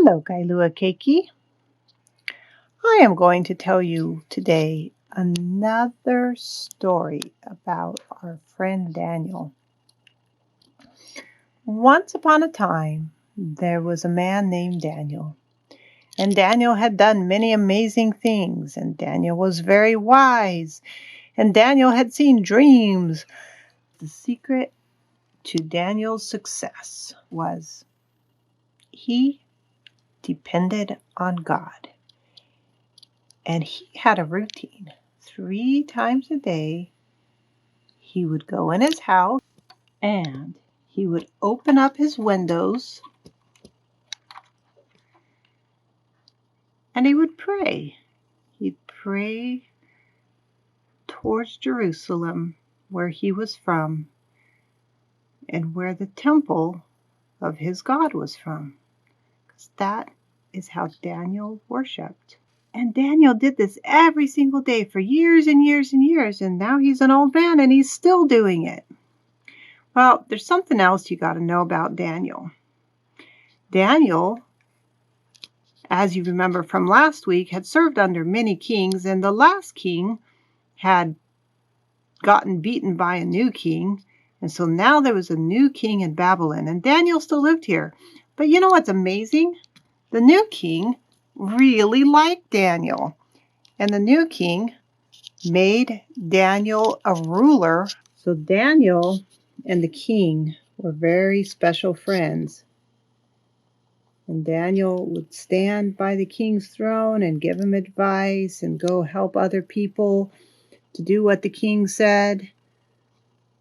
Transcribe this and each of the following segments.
Hello, Kailua Keiki. I am going to tell you today another story about our friend Daniel. Once upon a time, there was a man named Daniel. And Daniel had done many amazing things, and Daniel was very wise, and Daniel had seen dreams. The secret to Daniel's success was he depended on God. And he had a routine. 3 times a day, he would go in his house and he would open up his windows and he would pray. He'd pray towards Jerusalem, where he was from, and where the temple of his God was from, because that is how Daniel worshiped. And Daniel did this every single day for years and years and years, and now he's an old man and he's still doing it. Well, there's something else you got to know about Daniel. Daniel, as you remember from last week, had served under many kings, and the last king had gotten beaten by a new king, and so now there was a new king in Babylon, and Daniel still lived here. But you know what's amazing? The new king really liked Daniel, and the new king made Daniel a ruler. So Daniel and the king were very special friends. And Daniel would stand by the king's throne and give him advice and go help other people to do what the king said.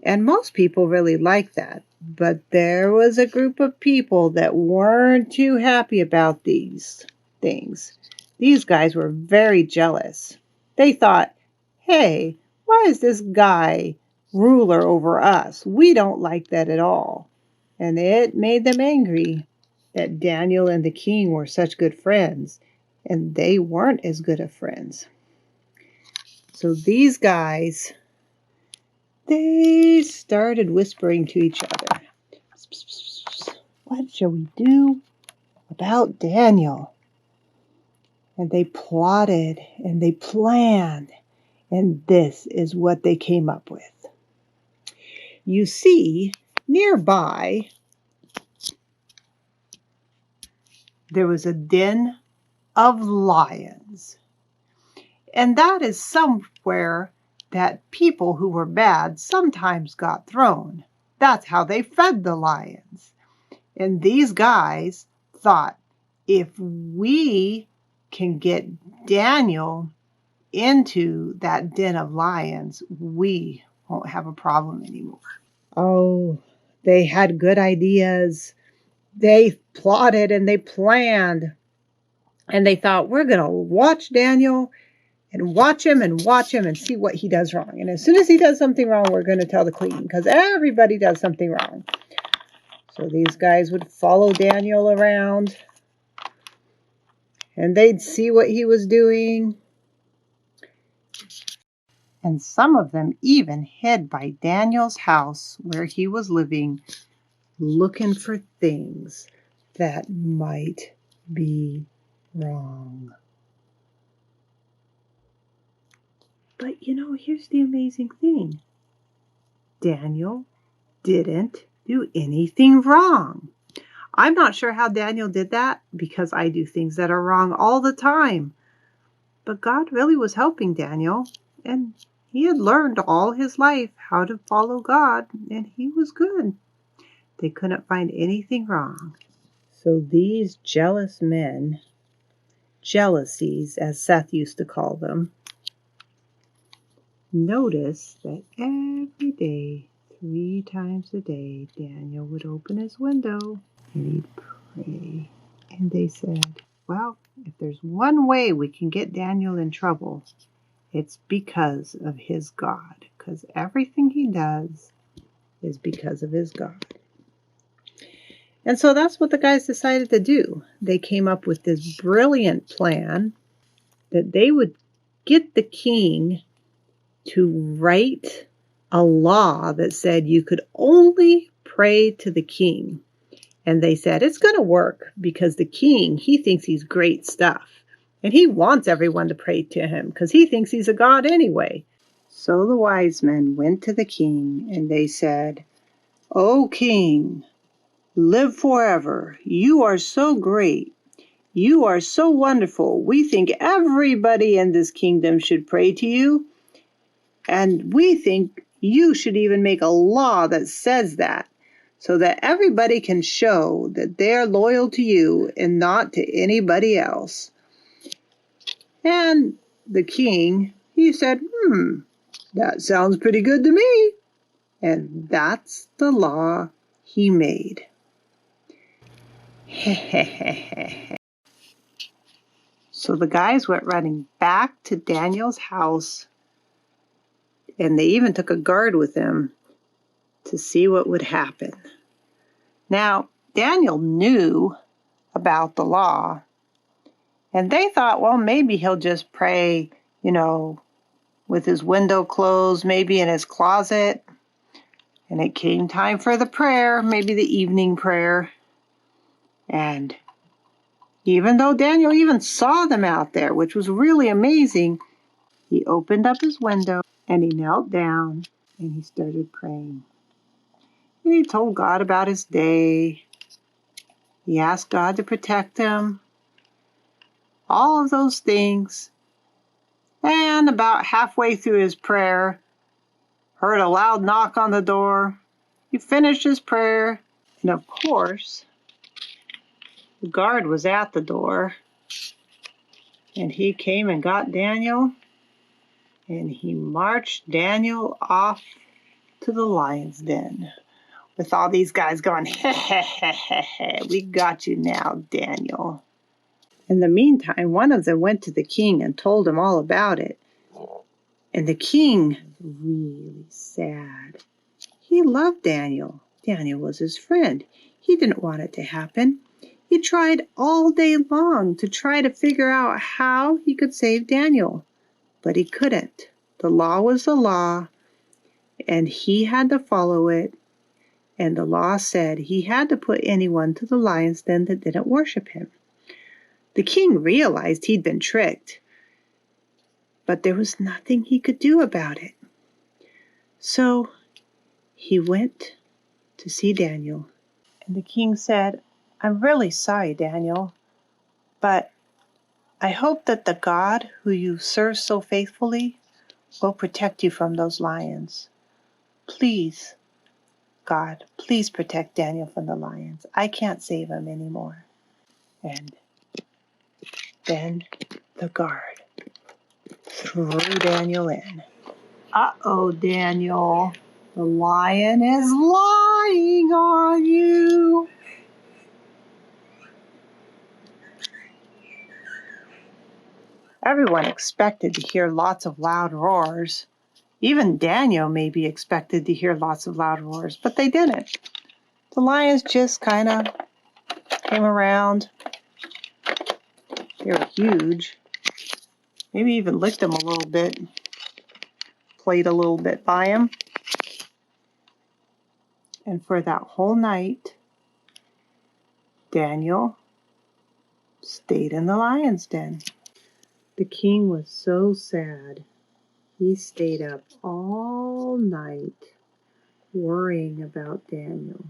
And most people really liked that. But there was a group of people that weren't too happy about these things. These guys were very jealous. They thought, hey, why is this guy ruler over us? We don't like that at all. And it made them angry that Daniel and the king were such good friends, and they weren't as good of friends. So these guys, they started whispering to each other. What shall we do about Daniel? And they plotted and they planned, and this is what they came up with. You see, nearby, there was a den of lions. And that is somewhere that people who were bad sometimes got thrown. That's how they fed the lions. And these guys thought, if we can get Daniel into that den of lions, we won't have a problem anymore. Oh, they had good ideas. They plotted and they planned. And they thought, we're going to watch Daniel and watch him and see what he does wrong. And as soon as he does something wrong, we're going to tell the queen, because everybody does something wrong. So these guys would follow Daniel around and they'd see what he was doing. And some of them even hid by Daniel's house where he was living, looking for things that might be wrong. But here's the amazing thing. Daniel didn't do anything wrong. I'm not sure how Daniel did that, because I do things that are wrong all the time. But God really was helping Daniel, and he had learned all his life how to follow God, and he was good. They couldn't find anything wrong. So these jealous men, jealousies as Seth used to call them, noticed that every day, 3 times a day, Daniel would open his window and he'd pray. And they said, well, if there's one way we can get Daniel in trouble, it's because of his God. Because everything he does is because of his God. And so that's what the guys decided to do. They came up with this brilliant plan that they would get the king to write a law that said you could only pray to the king. And they said, it's going to work because the king, he thinks he's great stuff. And he wants everyone to pray to him because he thinks he's a god anyway. So the wise men went to the king and they said, O king, live forever. You are so great. You are so wonderful. We think everybody in this kingdom should pray to you. And we think you should even make a law that says that, so that everybody can show that they're loyal to you and not to anybody else. And the king, he said, that sounds pretty good to me. And that's the law he made. So the guys went running back to Daniel's house, and they even took a guard with them to see what would happen. Now, Daniel knew about the law, and they thought, well, maybe he'll just pray, with his window closed, maybe in his closet. And it came time for the prayer, maybe the evening prayer. And even though Daniel even saw them out there, which was really amazing, he opened up his window and he knelt down and he started praying. And he told God about his day. He asked God to protect him. All of those things. And about halfway through his prayer, heard a loud knock on the door. He finished his prayer. And of course, the guard was at the door. And he came and got Daniel. And he marched Daniel off to the lion's den. With all these guys going, we got you now, Daniel. In the meantime, one of them went to the king and told him all about it. And the king was really sad. He loved Daniel. Daniel was his friend. He didn't want it to happen. He tried all day long to try to figure out how he could save Daniel. But he couldn't. The law was the law, and he had to follow it. And the law said he had to put anyone to the lion's den that didn't worship him. The king realized he'd been tricked, but there was nothing he could do about it. So he went to see Daniel. And the king said, I'm really sorry, Daniel, but I hope that the God who you serve so faithfully will protect you from those lions. Please, God, please protect Daniel from the lions. I can't save him anymore. And then the guard threw Daniel in. Uh-oh, Daniel, the lion is lying on you. Everyone expected to hear lots of loud roars. Even Daniel maybe expected to hear lots of loud roars, but they didn't. The lions just kind of came around. They were huge. Maybe even licked him a little bit. Played a little bit by him. And for that whole night, Daniel stayed in the lion's den. The king was so sad. He stayed up all night worrying about Daniel.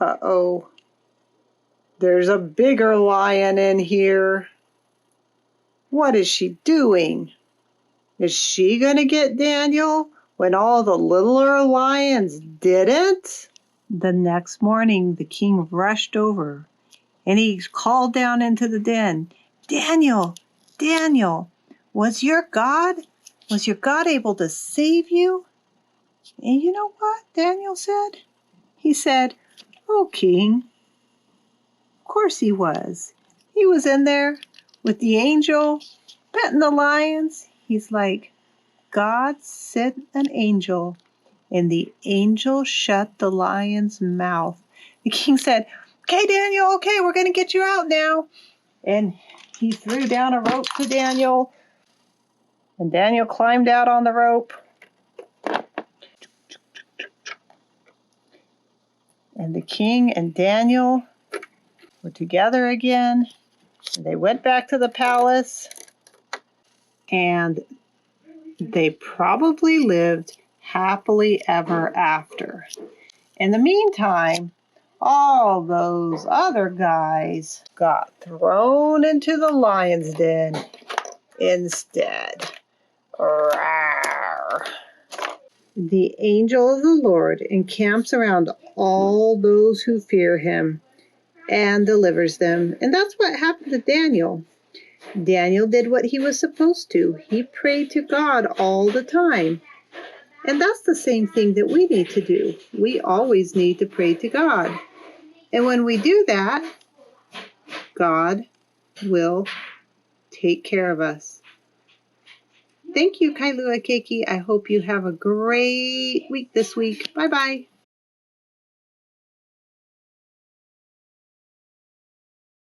Uh-oh. There's a bigger lion in here. What is she doing? Is she going to get Daniel when all the littler lions didn't? The next morning, the king rushed over and he called down into the den, Daniel, Daniel, was your God able to save you? And you know what Daniel said? He said, oh, king, of course he was. He was in there with the angel, petting the lions. He's like, God sent an angel, and the angel shut the lion's mouth. The king said, okay, Daniel, okay, we're going to get you out now. And he threw down a rope to Daniel, and Daniel climbed out on the rope. And the king and Daniel were together again. And they went back to the palace. And they probably lived happily ever after. In the meantime, all those other guys got thrown into the lion's den instead. Rawr. The angel of the Lord encamps around all those who fear him and delivers them. And that's what happened to Daniel. Daniel did what he was supposed to. He prayed to God all the time. And that's the same thing that we need to do. We always need to pray to God. And when we do that, God will take care of us. Thank you, Kailua Keiki. I hope you have a great week this week. Bye-bye.